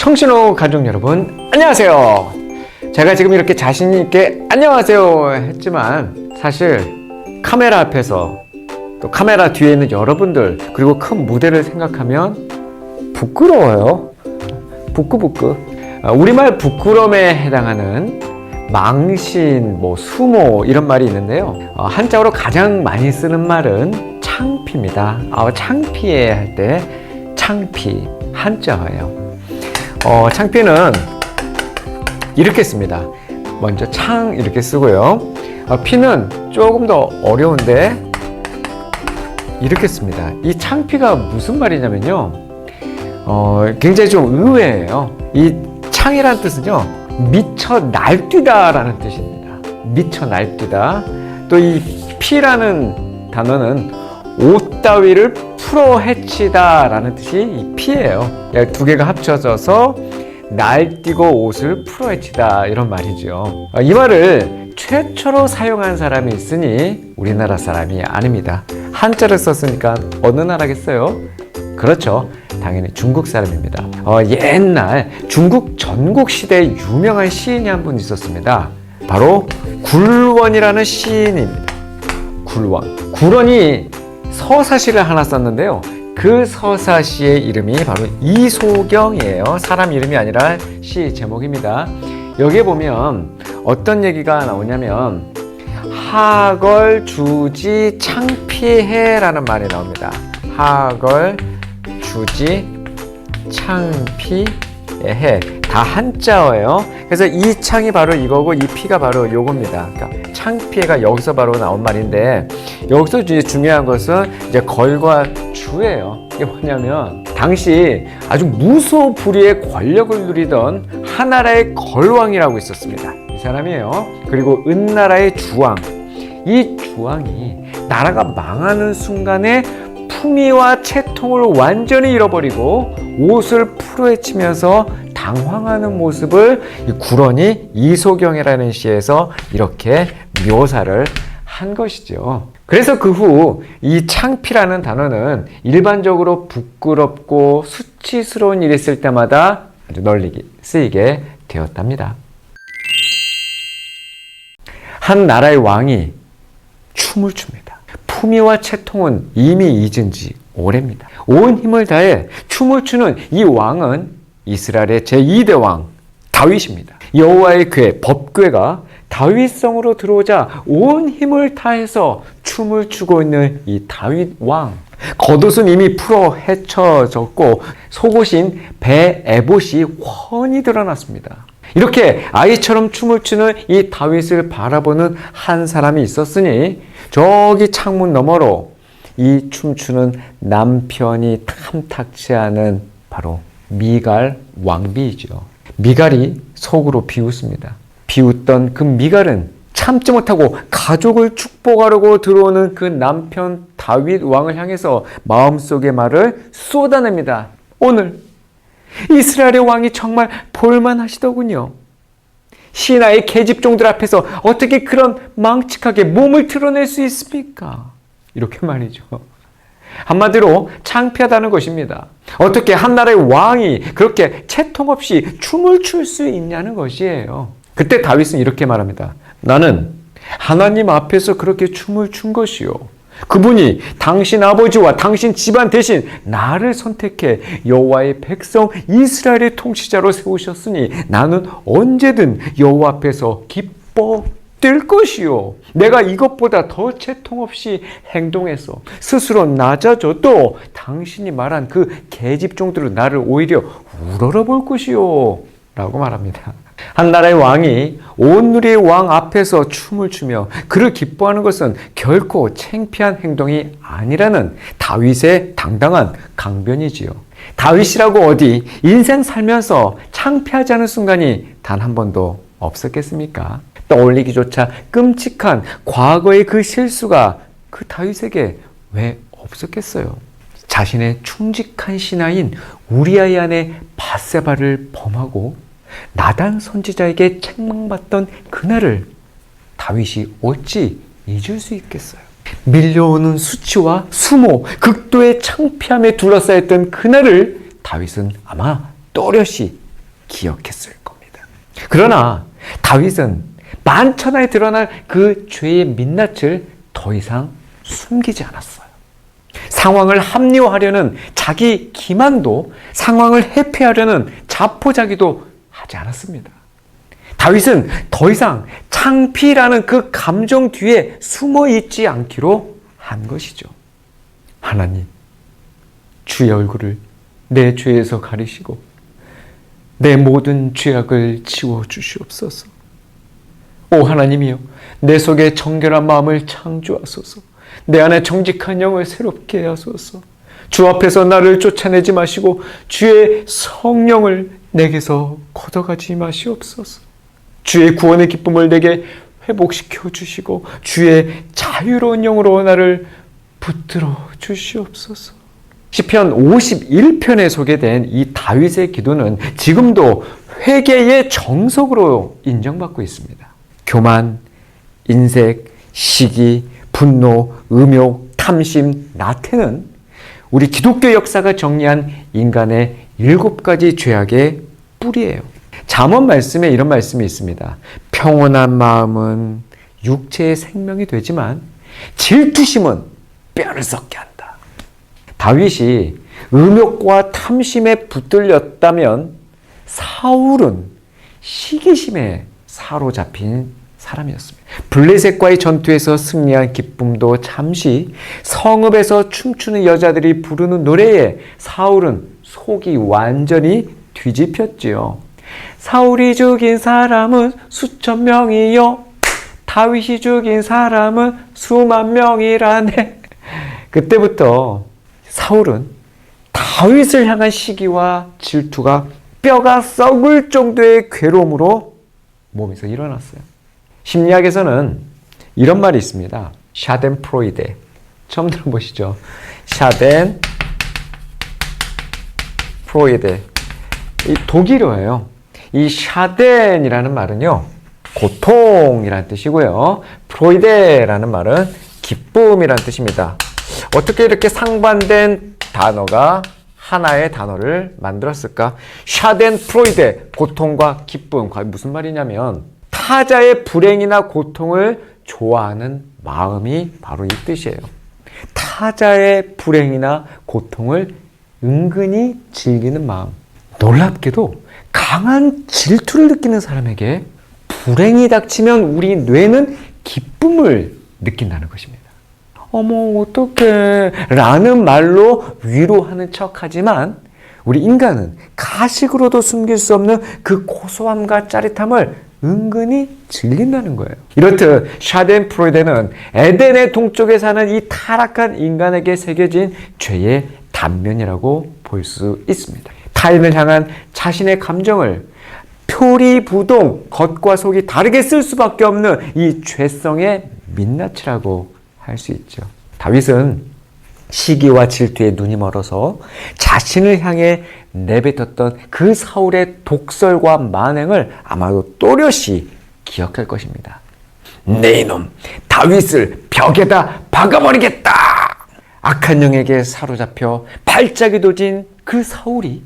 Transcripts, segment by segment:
청신호 가족 여러분, 안녕하세요. 제가 지금 이렇게 자신있게 안녕하세요 했지만 사실 카메라 앞에서 또 카메라 뒤에 있는 여러분들 그리고 큰 무대를 생각하면 부끄러워요. 부끄부끄. 우리말 부끄럼에 해당하는 망신, 수모 이런 말이 있는데요. 한자어로 가장 많이 쓰는 말은 창피입니다. 창피해 할 때 창피 한자어예요. 창피는 이렇게 씁니다. 먼저 창 이렇게 쓰고요. 피는 조금 더 어려운데 이렇게 씁니다. 이 창피가 무슨 말이냐면요. 굉장히 좀 의외예요. 이 창이라는 뜻은요. 미쳐 날뛰다 라는 뜻입니다. 미쳐 날뛰다. 또 이 피라는 단어는 옷 따위를 풀어 헤치다 라는 뜻이 이 피예요. 두 개가 합쳐져서 날뛰고 옷을 풀어 헤치다 이런 말이죠. 이 말을 최초로 사용한 사람이 있으니 우리나라 사람이 아닙니다. 한자를 썼으니까 어느 나라겠어요? 그렇죠. 당연히 중국 사람입니다. 옛날 중국 전국 시대에 유명한 시인이 한 분 있었습니다. 바로 굴원이라는 시인입니다. 굴원. 굴원이 서사시를 하나 썼는데요. 그 서사시의 이름이 바로 이소경이에요. 사람 이름이 아니라 시 제목입니다. 여기에 보면 어떤 얘기가 나오냐면 하걸 주지 창피해 라는 말이 나옵니다. 하걸 주지 창피해. 다 한자어예요. 그래서 이 창이 바로 이거고 이 피가 바로 요겁니다. 그러니까 창피해가 여기서 바로 나온 말인데 여기서 이제 중요한 것은 이제 걸과 주예요. 이게 뭐냐면 당시 아주 무소불위의 권력을 누리던 하나라의 걸왕이라고 있었습니다. 이 사람이에요. 그리고 은나라의 주왕. 이 주왕이 나라가 망하는 순간에 품위와 채통을 완전히 잃어버리고 옷을 풀어헤치면서 당황하는 모습을 이 굴원이 이소경이라는 시에서 이렇게 묘사를 한 것이죠. 그래서 그 후 이 창피라는 단어는 일반적으로 부끄럽고 수치스러운 일이 있을 때마다 아주 널리 쓰이게 되었답니다. 한 나라의 왕이 춤을 춥니다. 품위와 채통은 이미 잊은 지 오래입니다. 온 힘을 다해 춤을 추는 이 왕은 이스라엘의 제2대 왕 다윗입니다. 여호와의 궤, 법궤가 다윗성으로 들어오자 온 힘을 다해서 춤을 추고 있는 이 다윗 왕. 겉옷은 이미 풀어 헤쳐졌고 속옷인 배 에봇이 훤히 드러났습니다. 이렇게 아이처럼 춤을 추는 이 다윗을 바라보는 한 사람이 있었으니 저기 창문 너머로 이 춤추는 남편이 탐탁치 않은 바로 미갈 왕비이죠. 미갈이 속으로 비웃습니다. 비웃던 그 미갈은 참지 못하고 가족을 축복하려고 들어오는 그 남편 다윗 왕을 향해서 마음속의 말을 쏟아냅니다. 오늘 이스라엘의 왕이 정말 볼만하시더군요. 신하의 계집종들 앞에서 어떻게 그런 망측하게 몸을 드러낼 수 있습니까? 이렇게 말이죠. 한마디로 창피하다는 것입니다. 어떻게 한 나라의 왕이 그렇게 채통 없이 춤을 출 수 있냐는 것이에요. 그때 다윗은 이렇게 말합니다. 나는 하나님 앞에서 그렇게 춤을 춘 것이요. 그분이 당신 아버지와 당신 집안 대신 나를 선택해 여호와의 백성 이스라엘의 통치자로 세우셨으니 나는 언제든 여호와 앞에서 기뻐 뛸 것이요. 내가 이것보다 더 채통 없이 행동해서 스스로 낮아져도 당신이 말한 그 계집종들은 나를 오히려 우러러 볼 것이요. 라고 말합니다. 한 나라의 왕이 온 누리의 왕 앞에서 춤을 추며 그를 기뻐하는 것은 결코 창피한 행동이 아니라는 다윗의 당당한 강변이지요. 다윗이라고 어디 인생 살면서 창피하지 않은 순간이 단 한 번도 없었겠습니까? 떠올리기조차 끔찍한 과거의 그 실수가 그 다윗에게 왜 없었겠어요? 자신의 충직한 신하인 우리아의 아내 밧세바를 범하고 나단 선지자에게 책망받던 그날을 다윗이 어찌 잊을 수 있겠어요? 밀려오는 수치와 수모, 극도의 창피함에 둘러싸였던 그날을 다윗은 아마 또렷이 기억했을 겁니다. 그러나 다윗은 만천하에 드러날 그 죄의 민낯을 더 이상 숨기지 않았어요. 상황을 합리화하려는 자기 기만도, 상황을 회피하려는 자포자기도 하지 않았습니다. 다윗은 더 이상 창피라는 그 감정 뒤에 숨어 있지 않기로 한 것이죠. 하나님, 주의 얼굴을 내 죄에서 가리시고 내 모든 죄악을 지워주시옵소서. 오 하나님이여, 내 속에 정결한 마음을 창조하소서. 내 안에 정직한 영을 새롭게 하소서. 주 앞에서 나를 쫓아내지 마시고 주의 성령을 내게서 걷어가지 마시옵소서. 주의 구원의 기쁨을 내게 회복시켜 주시고 주의 자유로운 영으로 나를 붙들어 주시옵소서. 시편 51편에 소개된 이 다윗의 기도는 지금도 회개의 정석으로 인정받고 있습니다. 교만, 인색, 시기, 분노, 음욕, 탐심, 나태는 우리 기독교 역사가 정리한 인간의 7가지 죄악의 뿌리예요. 잠언 말씀에 이런 말씀이 있습니다. 평온한 마음은 육체의 생명이 되지만 질투심은 뼈를 썩게 한다. 다윗이 음욕과 탐심에 붙들렸다면 사울은 시기심에 사로잡힌 사람이었습니다. 블레셋과의 전투에서 승리한 기쁨도 잠시, 성읍에서 춤추는 여자들이 부르는 노래에 사울은 속이 완전히 뒤집혔지요. 사울이 죽인 사람은 수천 명이요, 다윗이 죽인 사람은 수만 명이라네. 그때부터 사울은 다윗을 향한 시기와 질투가 뼈가 썩을 정도의 괴로움으로 몸에서 일어났어요. 심리학에서는 이런 말이 있습니다. 샤덴프로이데. 처음 들어보시죠? 샤덴프로이데. 이 독일어예요. 이 샤덴이라는 말은요, 고통이라는 뜻이고요. 프로이데라는 말은 기쁨이라는 뜻입니다. 어떻게 이렇게 상반된 단어가 하나의 단어를 만들었을까? 샤덴프로이데, 고통과 기쁨. 과연 무슨 말이냐면 타자의 불행이나 고통을 좋아하는 마음이 바로 이 뜻이에요. 타자의 불행이나 고통을 은근히 즐기는 마음. 놀랍게도 강한 질투를 느끼는 사람에게 불행이 닥치면 우리 뇌는 기쁨을 느낀다는 것입니다. 어머 어떡해 라는 말로 위로하는 척하지만 우리 인간은 가식으로도 숨길 수 없는 그 고소함과 짜릿함을 은근히 즐긴다는 거예요. 이렇듯 샤덴프로이데는 에덴의 동쪽에 사는 이 타락한 인간에게 새겨진 죄의 단면이라고 볼 수 있습니다. 타인을 향한 자신의 감정을 표리부동, 겉과 속이 다르게 쓸 수밖에 없는 이 죄성의 민낯이라고 할 수 있죠. 다윗은 시기와 질투에 눈이 멀어서 자신을 향해 내뱉었던 그 사울의 독설과 만행을 아마도 또렷이 기억할 것입니다. 내 이놈 다윗을 벽에다 박아버리겠다. 악한 영에게 사로잡혀 발작이 도진 그 사울이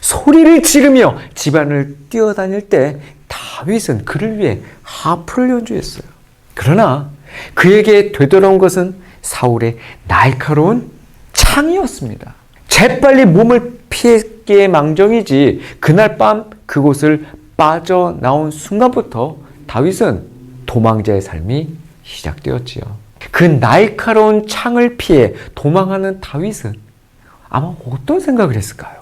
소리를 지르며 집안을 뛰어다닐 때 다윗은 그를 위해 하프를 연주했어요. 그러나 그에게 되돌아온 것은 사울의 날카로운 창이었습니다. 재빨리 몸을 피했기에 망정이지 그날 밤 그곳을 빠져나온 순간부터 다윗은 도망자의 삶이 시작되었지요. 그 날카로운 창을 피해 도망하는 다윗은 아마 어떤 생각을 했을까요?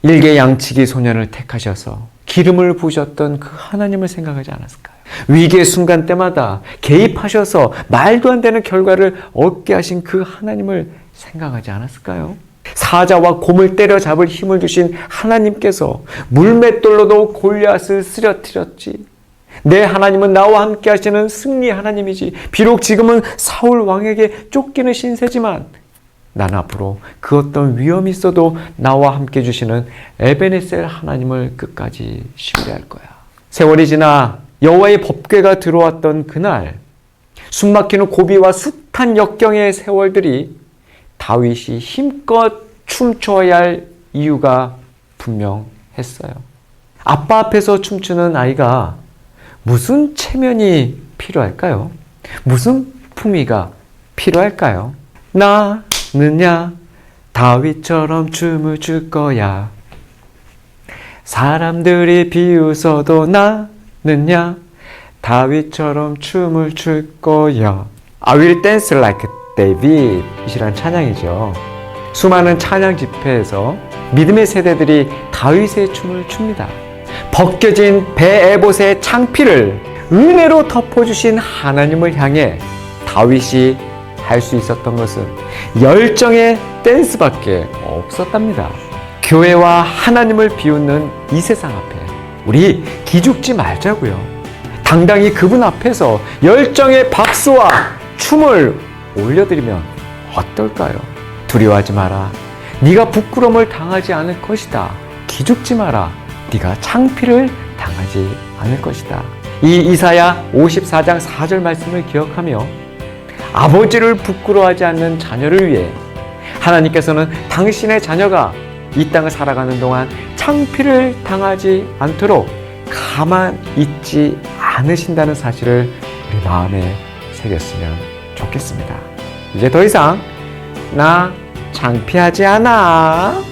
일개양치기 소년을 택하셔서 기름을 부으셨던 그 하나님을 생각하지 않았을까요? 위기의 순간 때마다 개입하셔서 말도 안 되는 결과를 얻게 하신 그 하나님을 생각하지 않았을까요? 사자와 곰을 때려잡을 힘을 주신 하나님께서 물맷돌로도 골리앗을 쓰러뜨렸지. 내 하나님은 나와 함께 하시는 승리 하나님이지. 비록 지금은 사울 왕에게 쫓기는 신세지만 난 앞으로 그 어떤 위험이 있어도 나와 함께 주시는 에베네셀 하나님을 끝까지 신뢰할 거야. 세월이 지나 여호와의 법궤가 들어왔던 그날, 숨막히는 고비와 숱한 역경의 세월들이 다윗이 힘껏 춤춰야 할 이유가 분명했어요. 아빠 앞에서 춤추는 아이가 무슨 체면이 필요할까요? 무슨 품위가 필요할까요? 나는야 다윗처럼 춤을 출 거야. 사람들이 비웃어도 나는야 다윗처럼 춤을 출 거야. I will dance like David 이란 찬양이죠. 수많은 찬양 집회에서 믿음의 세대들이 다윗의 춤을 춥니다. 벗겨진 배에봇의 창피를 은혜로 덮어주신 하나님을 향해 다윗이 할 수 있었던 것은 열정의 댄스밖에 없었답니다. 교회와 하나님을 비웃는 이 세상 앞에 우리 기죽지 말자고요. 당당히 그분 앞에서 열정의 박수와 춤을 올려드리면 어떨까요? 두려워하지 마라. 네가 부끄러움을 당하지 않을 것이다. 기죽지 마라. 네가 창피를 당하지 않을 것이다. 이 이사야 54장 4절 말씀을 기억하며 아버지를 부끄러워하지 않는 자녀를 위해 하나님께서는 당신의 자녀가 이 땅을 살아가는 동안 창피를 당하지 않도록 가만 있지 않으신다는 사실을 우리 마음에 새겼으면 좋겠습니다. 이제 더 이상 나 창피하지 않아.